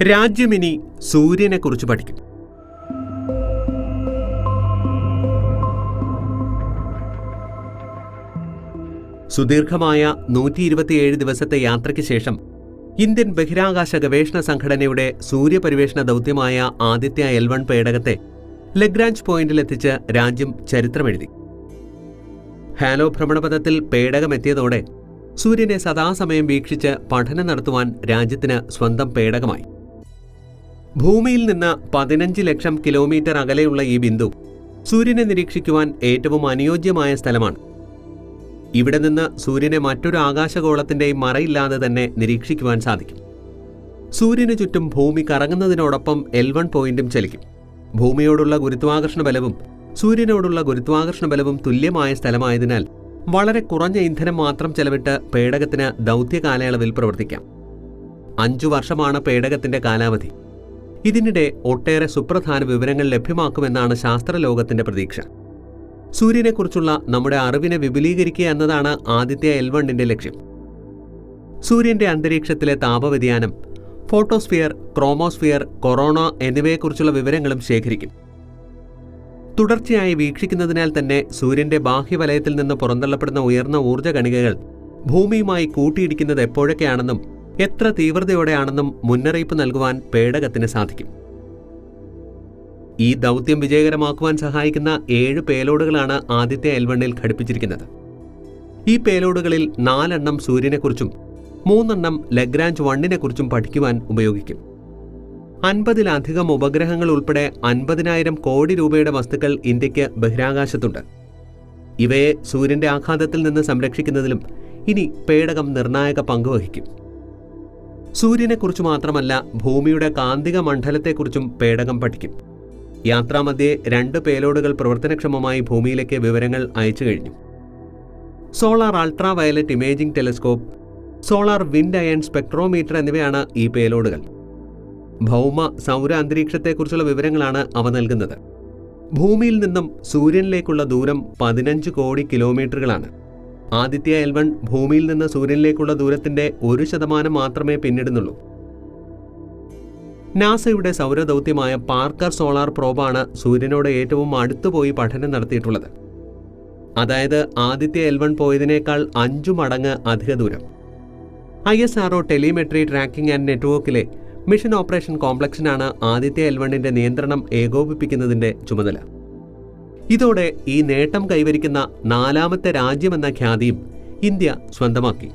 രാജ്യമിനി സൂര്യനെക്കുറിച്ച് പഠിക്കും. സുദീർഘമായ 127 ദിവസത്തെ യാത്രയ്ക്ക് ശേഷം ഇന്ത്യൻ ബഹിരാകാശ ഗവേഷണ സംഘടനയുടെ സൂര്യപരിവേഷണ ദൗത്യമായ ആദിത്യ L1 പേടകത്തെ ലഗ്രാഞ്ച് പോയിന്റിലെത്തിച്ച് രാജ്യം ചരിത്രമെഴുതി. ഹാലോ ഭ്രമണപഥത്തിൽ പേടകമെത്തിയതോടെ സൂര്യനെ സദാസമയം വീക്ഷിച്ച് പഠനം നടത്തുവാൻ രാജ്യത്തിന് സ്വന്തം പേടകമായി. ഭൂമിയിൽ നിന്ന് 15 ലക്ഷം കിലോമീറ്റർ അകലെയുള്ള ഈ ബിന്ദു സൂര്യനെ നിരീക്ഷിക്കുവാൻ ഏറ്റവും അനുയോജ്യമായ സ്ഥലമാണ്. ഇവിടെ നിന്ന് സൂര്യനെ മറ്റൊരു ആകാശഗോളത്തിന്റെയും മറയില്ലാതെ തന്നെ നിരീക്ഷിക്കുവാൻ സാധിക്കും. സൂര്യന് ചുറ്റും ഭൂമി കറങ്ങുന്നതിനോടൊപ്പം L1 പോയിന്റും ചലിക്കും. ഭൂമിയോടുള്ള ഗുരുത്വാകർഷണ ബലവും സൂര്യനോടുള്ള ഗുരുത്വാകർഷണ ബലവും തുല്യമായ സ്ഥലമായതിനാൽ വളരെ കുറഞ്ഞ ഇന്ധനം മാത്രം ചെലവിട്ട് പേടകത്തിന് ദൗത്യ കാലയളവിൽ പ്രവർത്തിക്കാം. 5 വർഷമാണ് പേടകത്തിന്റെ കാലാവധി. ഇതിനിടെ ഒട്ടേറെ സുപ്രധാന വിവരങ്ങൾ ലഭ്യമാക്കുമെന്നാണ് ശാസ്ത്രലോകത്തിന്റെ പ്രതീക്ഷ. സൂര്യനെക്കുറിച്ചുള്ള നമ്മുടെ അറിവിനെ വിപുലീകരിക്കുക എന്നതാണ് ആദിത്യ L1ന്റെ ലക്ഷ്യം. സൂര്യന്റെ അന്തരീക്ഷത്തിലെ താപവ്യതിയാനം, ഫോട്ടോസ്ഫിയർ, ക്രോമോസ്ഫിയർ, കൊറോണ എന്നിവയെക്കുറിച്ചുള്ള വിവരങ്ങളും ശേഖരിക്കും. തുടർച്ചയായി വീക്ഷിക്കുന്നതിനാൽ തന്നെ സൂര്യന്റെ ബാഹ്യവലയത്തിൽ നിന്ന് പുറന്തള്ളപ്പെടുന്ന ഉയർന്ന ഊർജ്ജ കണികകൾ ഭൂമിയുമായി കൂട്ടിയിടിക്കുന്നത് എപ്പോഴൊക്കെയാണെന്നും എത്ര തീവ്രതയോടെയാണെന്നും മുന്നറിയിപ്പ് നൽകുവാൻ പേടകത്തിന് സാധിക്കും. ഈ ദൗത്യം വിജയകരമാക്കുവാൻ സഹായിക്കുന്ന 7 പേലോഡുകളാണ് ആദിത്യ L1ൽ ഘടിപ്പിച്ചിരിക്കുന്നത്. ഈ പേലോഡുകളിൽ 4 എണ്ണം സൂര്യനെക്കുറിച്ചും 3 എണ്ണം ലഗ്രാഞ്ച് 1നെക്കുറിച്ചും പഠിക്കുവാൻ ഉപയോഗിക്കും. 50-ലധികം ഉപഗ്രഹങ്ങൾ ഉൾപ്പെടെ 50,000 കോടി രൂപയുടെ വസ്തുക്കൾ ഇന്ത്യക്ക് ബഹിരാകാശത്തുണ്ട്. ഇവയെ സൂര്യന്റെ ആഘാതത്തിൽ നിന്ന് സംരക്ഷിക്കുന്നതിലും ഇനി പേടകം നിർണായക പങ്കുവഹിക്കും. സൂര്യനെക്കുറിച്ച് മാത്രമല്ല, ഭൂമിയുടെ കാന്തിക മണ്ഡലത്തെക്കുറിച്ചും പേടകം പഠിക്കും. യാത്രാമധ്യേ 2 പേലോഡുകൾ പ്രവർത്തനക്ഷമമായി ഭൂമിയിലേക്ക് വിവരങ്ങൾ അയച്ചു കഴിഞ്ഞു. Solar ultra violet imaging telescope, solar wind iron spectrometer എന്നിവയാണ് ഈ പേലോഡുകൾ. ഭൗമ സൗര അന്തരീക്ഷത്തെക്കുറിച്ചുള്ള വിവരങ്ങളാണ് അവ നൽകുന്നത്. ഭൂമിയിൽ നിന്നും സൂര്യനിലേക്കുള്ള ദൂരം 15 കോടി കിലോമീറ്ററുകളാണ്. ആദിത്യ L1 ഭൂമിയിൽ നിന്ന് സൂര്യനിലേക്കുള്ള ദൂരത്തിന്റെ 1% മാത്രമേ പിന്നിടുന്നുള്ളൂ. നാസയുടെ സൗരദൗത്യമായ പാർക്കർ സോളാർ പ്രോബാണ് സൂര്യനോട് ഏറ്റവും അടുത്തുപോയി പഠനം നടത്തിയിട്ടുള്ളത്. അതായത് ആദിത്യ L1 പോയതിനേക്കാൾ 5 മടങ്ങ് അധിക ദൂരം. ISRO ടെലിമെട്രി ട്രാക്കിംഗ് ആൻഡ് നെറ്റ്വർക്കിലെ മിഷൻ ഓപ്പറേഷൻ കോംപ്ലക്സിനാണ് ആദിത്യ L1ന്റെ നിയന്ത്രണം ഏകോപിപ്പിക്കുന്നതിന്റെ ചുമതല. ഇതോടെ ഈ നേട്ടം കൈവരിക്കുന്ന 4ാമത്തെ രാജ്യമെന്ന ഖ്യാതിയും ഇന്ത്യ സ്വന്തമാക്കി.